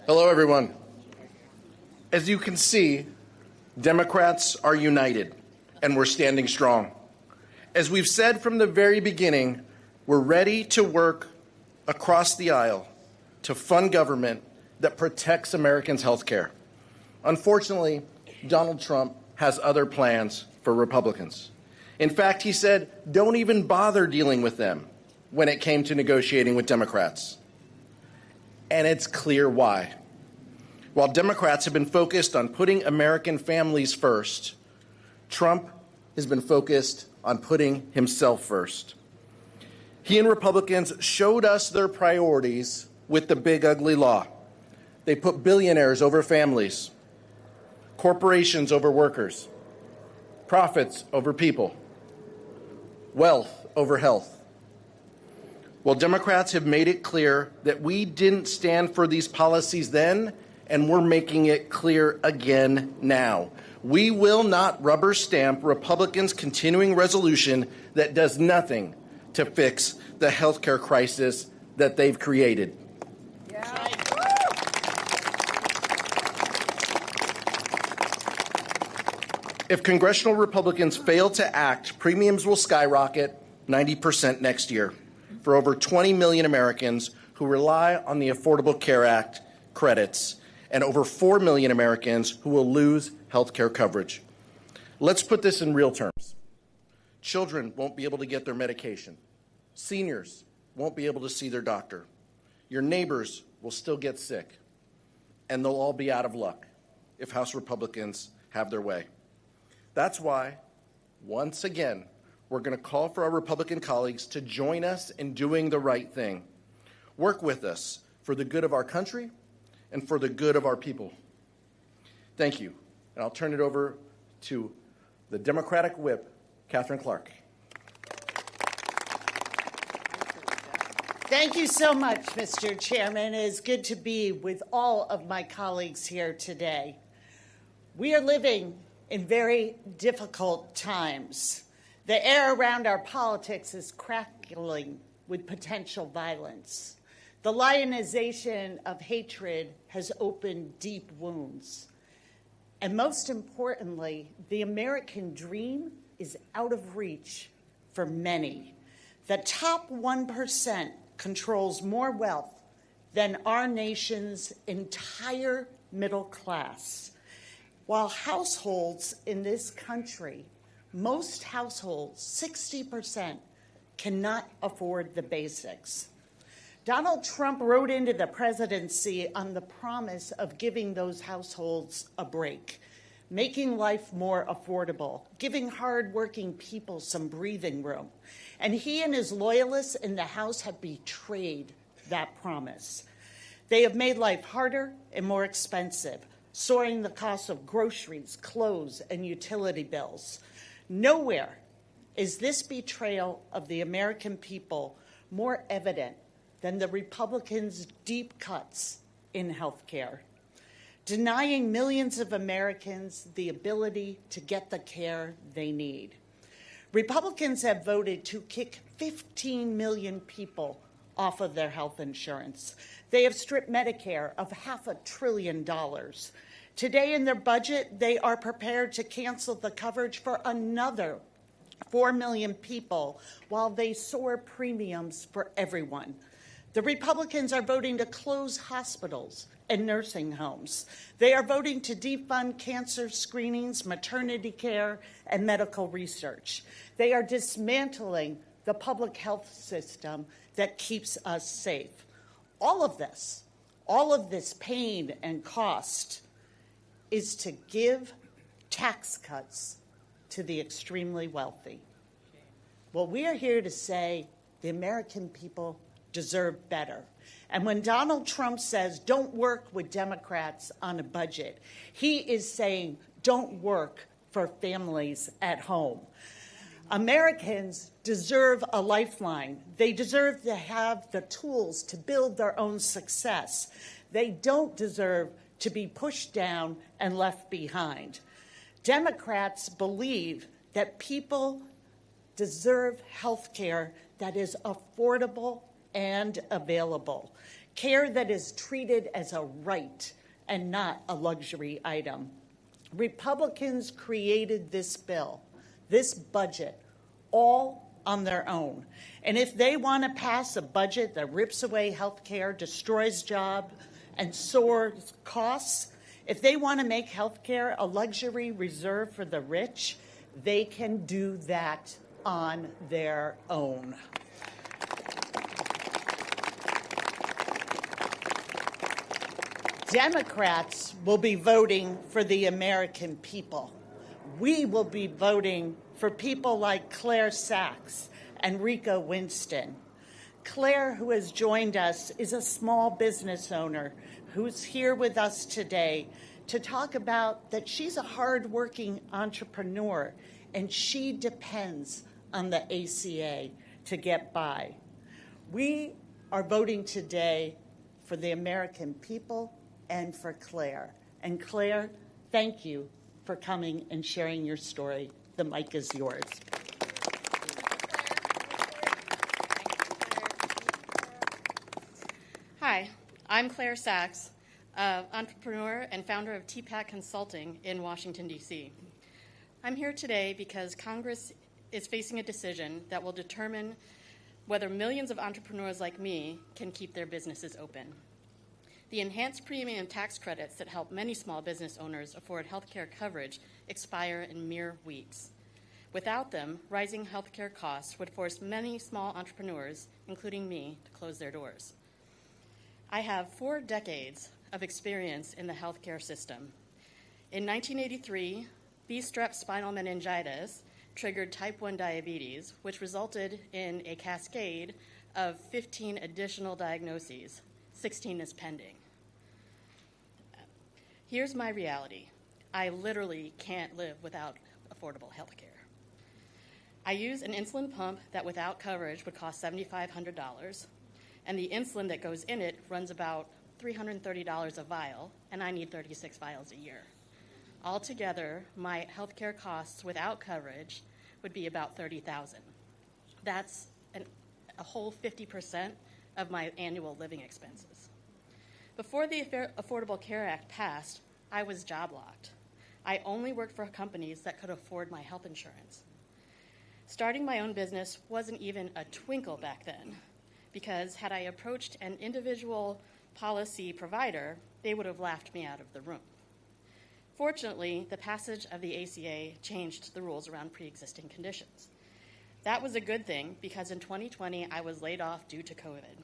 Hello, everyone. As you can see, Democrats are united, and we're standing strong. As we've said from the very beginning, we're ready to work across the aisle to fund government that protects Americans' health care. Unfortunately, Donald Trump has other plans for Republicans. In fact, he said, don't even bother dealing with them when it came to negotiating with Democrats. And it's clear why. While Democrats have been focused on putting American families first, Trump has been focused on putting himself first. He and Republicans showed us their priorities with the big ugly law. They put billionaires over families, corporations over workers, profits over people, wealth over health. Well, Democrats have made it clear that we didn't stand for these policies then, and we're making it clear again now. We will not rubber stamp Republicans' continuing resolution that does nothing to fix the healthcare crisis that they've created. Yeah. If congressional Republicans fail to act, premiums will skyrocket 90% next year for over 20 million Americans who rely on the Affordable Care Act credits, and over 4 million Americans who will lose health care coverage. Let's put this in real terms. Children won't be able to get their medication. Seniors won't be able to see their doctor. Your neighbors will still get sick, and they'll all be out of luck if House Republicans have their way. That's why, once again, we're going to call for our Republican colleagues to join us in doing the right thing. Work with us for the good of our country and for the good of our people. Thank you. And I'll turn it over to the Democratic whip, Catherine Clark. Thank you so much, Mr. Chairman. It is good to be with all of my colleagues here today. We are living in very difficult times. The air around our politics is crackling with potential violence. The lionization of hatred has opened deep wounds. And most importantly, the American dream is out of reach for many. The top 1% controls more wealth than our nation's entire middle class. While households in this country, most households, 60%, cannot afford the basics. Donald Trump rode into the presidency on the promise of giving those households a break, making life more affordable, giving hardworking people some breathing room. And he and his loyalists in the House have betrayed that promise. They have made life harder and more expensive, soaring the cost of groceries, clothes, and utility bills. Nowhere is this betrayal of the American people more evident than the Republicans' deep cuts in health care, denying millions of Americans the ability to get the care they need. Republicans have voted to kick 15 million people off of their health insurance. They have stripped Medicare of $500 billion. Today in their budget, they are prepared to cancel the coverage for another 4 million people while they soar premiums for everyone. The Republicans are voting to close hospitals and nursing homes. They are voting to defund cancer screenings, maternity care, and medical research. They are dismantling the public health system that keeps us safe. All of this pain and cost is to give tax cuts to the extremely wealthy. Well, we are here to say the American people deserve better. And when Donald Trump says, don't work with Democrats on a budget, he is saying, don't work for families at home. Americans deserve a lifeline. They deserve to have the tools to build their own success. They don't deserve to be pushed down and left behind. Democrats believe that people deserve health care that is affordable and available. care that is treated as a right and not a luxury item. Republicans created this bill, this budget, all on their own. And if they want to pass a budget that rips away health care, destroys jobs, and soars costs, if they want to make health care a luxury reserved for the rich, they can do that on their own. Democrats will be voting for the American people. We will be voting for people like Claire Sachs and Rico Winston. Claire, who has joined us, is a small business owner who's here with us today to talk about that she's a hardworking entrepreneur and she depends on the ACA to get by. We are voting today for the American people and for Claire. And Claire, thank you for coming and sharing your story. The mic is yours. Hi, I'm Claire Sachs, entrepreneur and founder of TPAC Consulting in Washington, D.C. I'm here today because Congress is facing a decision that will determine whether millions of entrepreneurs like me can keep their businesses open. The enhanced premium tax credits that help many small business owners afford health care coverage expire in mere weeks. Without them, rising health care costs would force many small entrepreneurs, including me, to close their doors. I have 4 decades of experience in the healthcare system. In 1983, B-strep spinal meningitis triggered type 1 diabetes, which resulted in a cascade of 15 additional diagnoses. 16 is pending. Here's my reality. I literally can't live without affordable health care. I use an insulin pump that without coverage would cost $7,500, and the insulin that goes in it runs about $330 a vial, and I need 36 vials a year. Altogether, my health care costs without coverage would be about $30,000. That's a whole 50% of my annual living expenses. Before the Affordable Care Act passed, I was job locked. I only worked for companies that could afford my health insurance. Starting my own business wasn't even a twinkle back then, because had I approached an individual policy provider, they would have laughed me out of the room. Fortunately, the passage of the ACA changed the rules around pre-existing conditions. That was a good thing because in 2020, I was laid off due to COVID.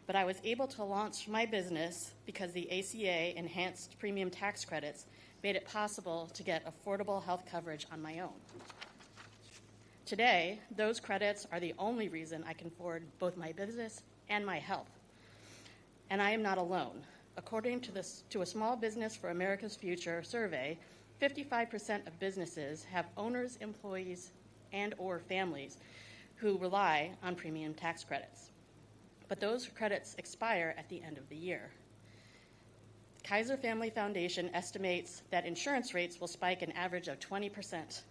But I was able to launch my business because the ACA enhanced premium tax credits made it possible to get affordable health coverage on my own. Today, those credits are the only reason I can afford both my business and my health. And I am not alone. According to a Small Business for America's Future survey, 55% of businesses have owners, employees, and or families who rely on premium tax credits. But those credits expire at the end of the year. Kaiser Family Foundation estimates that insurance rates will spike an average of 20%.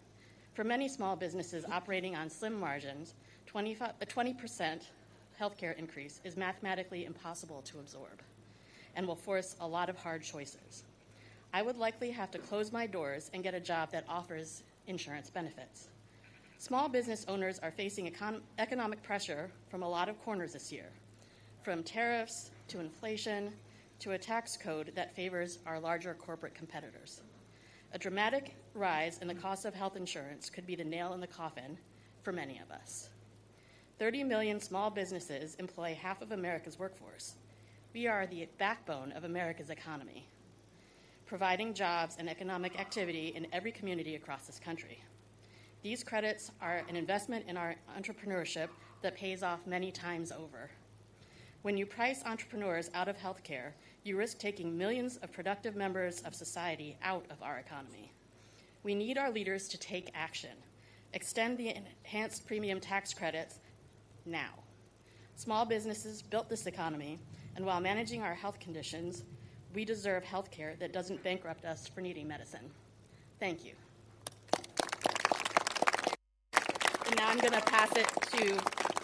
For many small businesses operating on slim margins, a 20% healthcare increase is mathematically impossible to absorb and will force a lot of hard choices. I would likely have to close my doors and get a job that offers insurance benefits. Small business owners are facing economic pressure from a lot of corners this year, from tariffs to inflation to a tax code that favors our larger corporate competitors. A dramatic rise in the cost of health insurance could be the nail in the coffin for many of us. 30 million small businesses employ half of America's workforce. We are the backbone of America's economy, providing jobs and economic activity in every community across this country. These credits are an investment in our entrepreneurship that pays off many times over. When you price entrepreneurs out of healthcare, you risk taking millions of productive members of society out of our economy. We need our leaders to take action. Extend the enhanced premium tax credits now. Small businesses built this economy, and while managing our health conditions, we deserve health care that doesn't bankrupt us for needing medicine. Thank you. And now I'm going to pass it to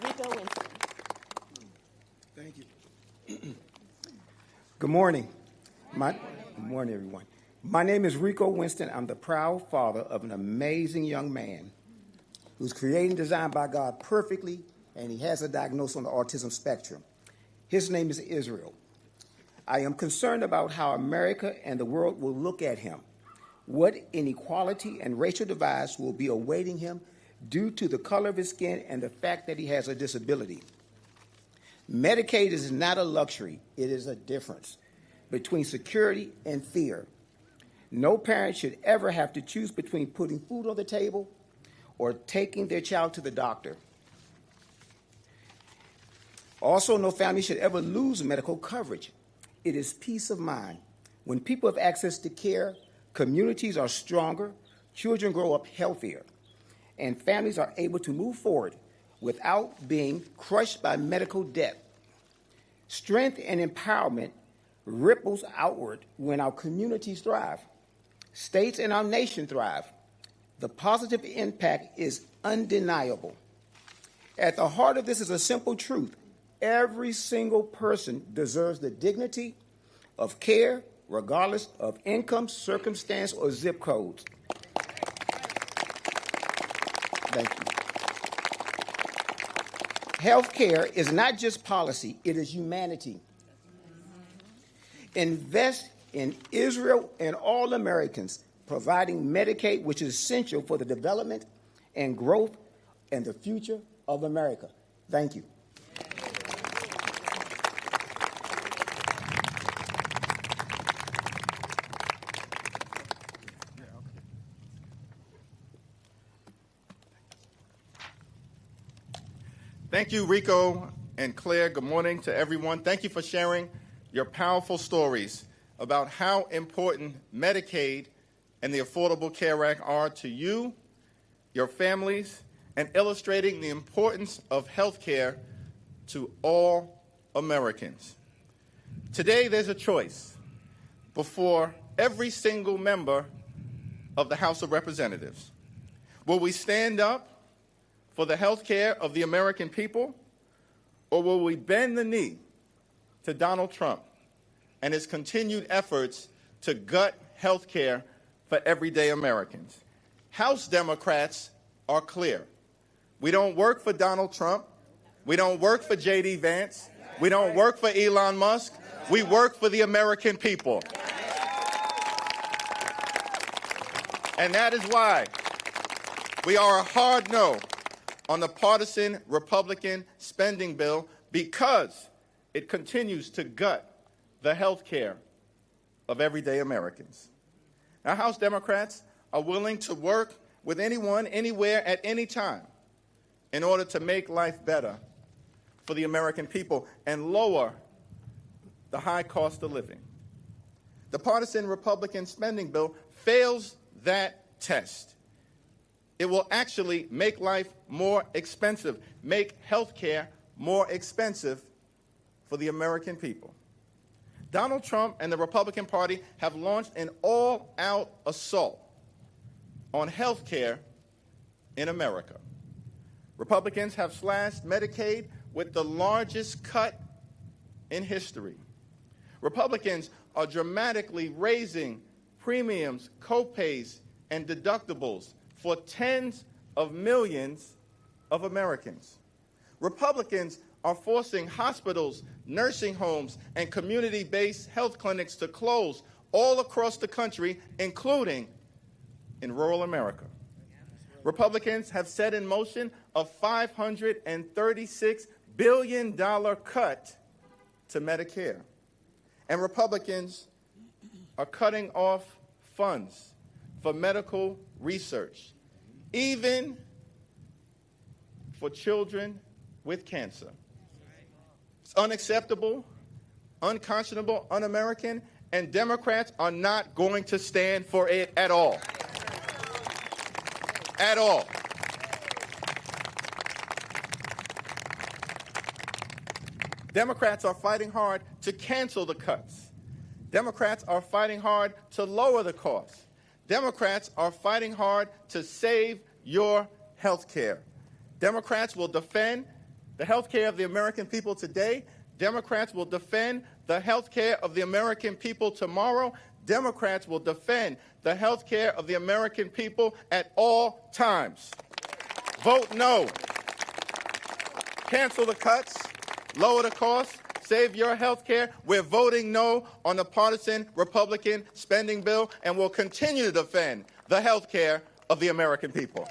Rico Winston. Thank you. Good morning. Good morning, everyone. My name is Rico Winston. I'm the proud father of an amazing young man who's created and designed by God perfectly, and he has a diagnosis on the autism spectrum. His name is Israel. I am concerned about how America and the world will look at him, what inequality and racial divides will be awaiting him due to the color of his skin and the fact that he has a disability. Medicaid is not a luxury, it is a difference between security and fear. No parent should ever have to choose between putting food on the table or taking their child to the doctor. Also, no family should ever lose medical coverage. It is peace of mind. When people have access to care, communities are stronger, children grow up healthier, and families are able to move forward without being crushed by medical debt. Strength and empowerment ripples outward when our communities thrive. States and our nation thrive. The positive impact is undeniable. At the heart of this is a simple truth. Every single person deserves the dignity of care, regardless of income, circumstance, or zip codes. Thank you. Health care is not just policy, it is humanity. Invest in Israel and all Americans, providing Medicaid, which is essential for the development and growth and the future of America. Thank you. Thank you, Rico and Claire. Good morning to everyone. Thank you for sharing your powerful stories about how important Medicaid and the Affordable Care Act are to you, your families, and illustrating the importance of health care to all Americans. Today, there's a choice before every single member of the House of Representatives. Will we stand up for the health care of the American people, or will we bend the knee to Donald Trump and his continued efforts to gut health care for everyday Americans? House Democrats are clear. We don't work for Donald Trump. We don't work for J.D. Vance. We don't work for Elon Musk. We work for the American people. And that is why we are a hard no on the partisan Republican spending bill, because it continues to gut the health care of everyday Americans. Now, House Democrats are willing to work with anyone, anywhere, at any time in order to make life better for the American people and lower the high cost of living. The partisan Republican spending bill fails that test. It will actually make life more expensive, make health care more expensive for the American people. Donald Trump and the Republican Party have launched an all-out assault on health care in America. Republicans have slashed Medicaid with the largest cut in history. Republicans are dramatically raising premiums, copays, and deductibles for tens of millions of Americans. Republicans are forcing hospitals, nursing homes, and community-based health clinics to close all across the country, including in rural America. Republicans have set in motion a $536 billion cut to Medicare. And Republicans are cutting off funds for medical research, even for children with cancer. It's unacceptable, unconscionable, un-American, and Democrats are not going to stand for it at all. At all. Democrats are fighting hard to cancel the cuts. Democrats are fighting hard to lower the costs. Democrats are fighting hard to save your health care. Democrats will defend the health care of the American people today. Democrats will defend the health care of the American people tomorrow, Democrats will defend the health care of the American people at all times. Vote no. Cancel the cuts, lower the costs, save your health care. We're voting no on the partisan Republican spending bill, and will continue to defend the health care of the American people.